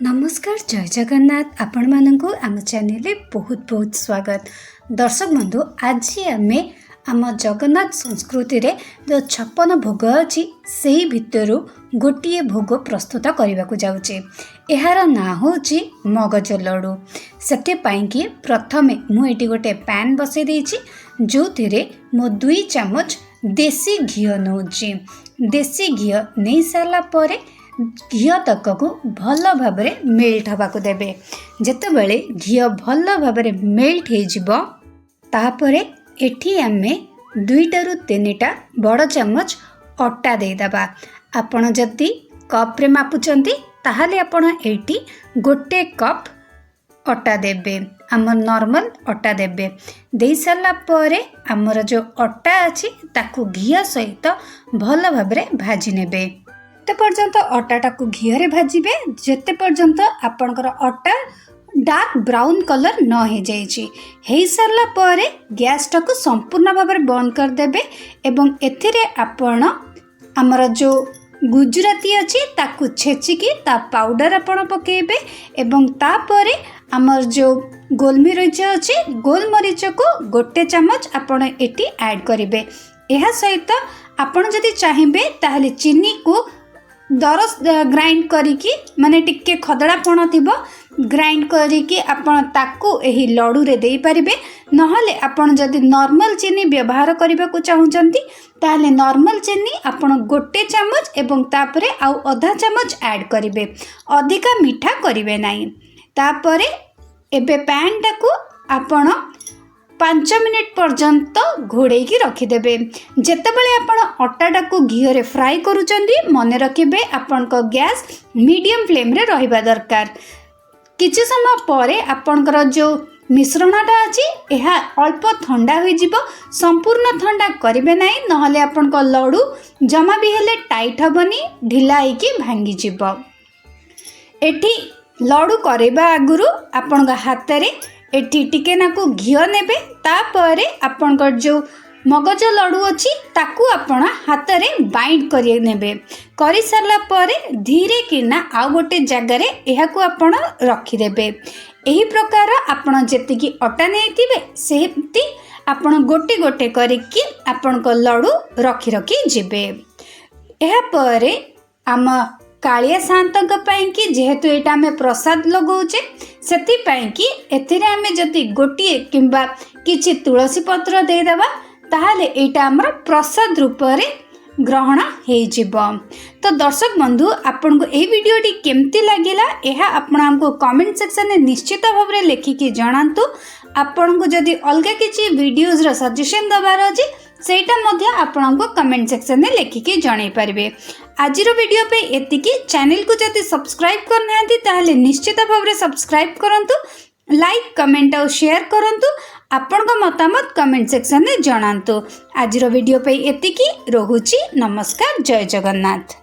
नमस्कार जय जगन्नाथ आपण मानक आम चैनल बहुत बहुत स्वागत। दर्शक बंधु आज आम आम जगन्नाथ संस्कृति रे जो 56 भोग अच्छी से भितर गोटे भोग प्रस्तुत करने को जाऊे। यार ना हूँ मगज लड्डू। से प्रथमे मुझे गोटे पैन बसई देछि जो थिरे मो 2 चामच देसी घी नौची। देसी घी नहीं सारा पर घी तक को भल भाव मेल्ट होगा देवे। जितेबले घी भल भाव मेल्ट होपर एठी आमे 2 ରୁ 3टा बड़ चामच अटा देदेबा। आपण जदि कप्रे मापुचंती ताहले आपण एठी गोटे कप अटा देबे। आमर नॉर्मल अटा देबे। दे सारा पर आमर जो अटा अच्छी ताकू घी सहित भल भाव भाजी नेबे। ते पर्यंत अटाटा को घी भाजिबे जेते पर्यंत आपणकर अटा डार्क ब्राउन कलर न हो जाइए। सारा पर गैस टाको संपूर्ण भाव में बंद कर देबे एवं एथिरे आपण आमर जो गुजराती अच्छी ताकू छेचिकी ता पाउडर आपण पकेबे एवं तापर आमर जो गोलमरीच अच्छी गोलमरीच को गोटे चामच आपण एटी ऐड करिवे। एहा सहित आपण जदि चाहिए ताहले चीनी को दरस ग्राइंड करिकी माने टिके खदड़ापण थिबो ग्राइंड करिकी आपण ताकू एही लड्डू रे देई परिबे। नहले आपण जदि नॉर्मल चीनी व्यवहार करबा को चाहुचंती ताहले नॉर्मल चीनी आपण गोटे चामच एवं तापरे आउ आधा चामच ऐड करिवे। अधिका मीठा करिवे नाही। तापरे एबे पैन टाकू आपण 5 मिनिट पर्यंत घोड़े की रखिदेवे। जितेबले आपण अटाटा को घी रे फ्राई करूचंदी मन रखिबे आपण को गैस मीडियम फ्लेम रे रहिबा दरकार। किछि समय परे आपणकर जो मिश्रणटा अछि एहा अल्प ठंडा होई जिवो। संपूर्ण ठंडा करिवे नाही नहले आपण को लड्डू जमा भी हेले टाइट हबनी ढिला होइकी भांगी जिवो। एठी लड्डू करबा आगुरु आपण हाथ रे एठी टिके नाकू घी नेबे। तापरे आपणकर जो मगज लड्डू अच्छी ताकू आपण हाथ रे बाइंड करि नेबे। करि सारला परे धीरे किना आउ गोटे जगार एहाकू आपण रखिदेबे। एही प्रकार आपण जेतिकी अटा नेइतिबे सेति आपण गोटे गोटे करिकी आपण को लड्डू रखी रखी जिबे। एहा परे आम कालिया सान्तक पाइंकी जेहेतु एटा आमे प्रसाद लगौचे सेति पाइंकी एथिरे आमे जति गोटिए किंबा किछि तुलसी पत्र दे देबा ताहाले एटा हमर प्रसाद रूप रे ग्रहण हे जिवो। तो दर्शक बंधु आपन को ए वीडियोटी केमती लागिला एहा आपण हमको कमेंट सेक्शन में निश्चित भाव में लिखिकी जणांतु। आपन को जदि अलगा किछि वीडियोज रा सजेशन दबार अछि सेटा मध्य आपण हमको कमेंट सेक्शन में लिखिकी जणाई परिबे। आजिर वीडियो पे एतिकी। चैनल को जदि सब्सक्राइब करना ताहले निश्चित भाव में सब्सक्राइब करंतु। लाइक कमेंट और शेयर करंतु। आपण को मतामत कमेंट सेक्शन में जणांतु। आजिर वीडियो पे एतिकी। रहुची नमस्कार जय जगन्नाथ।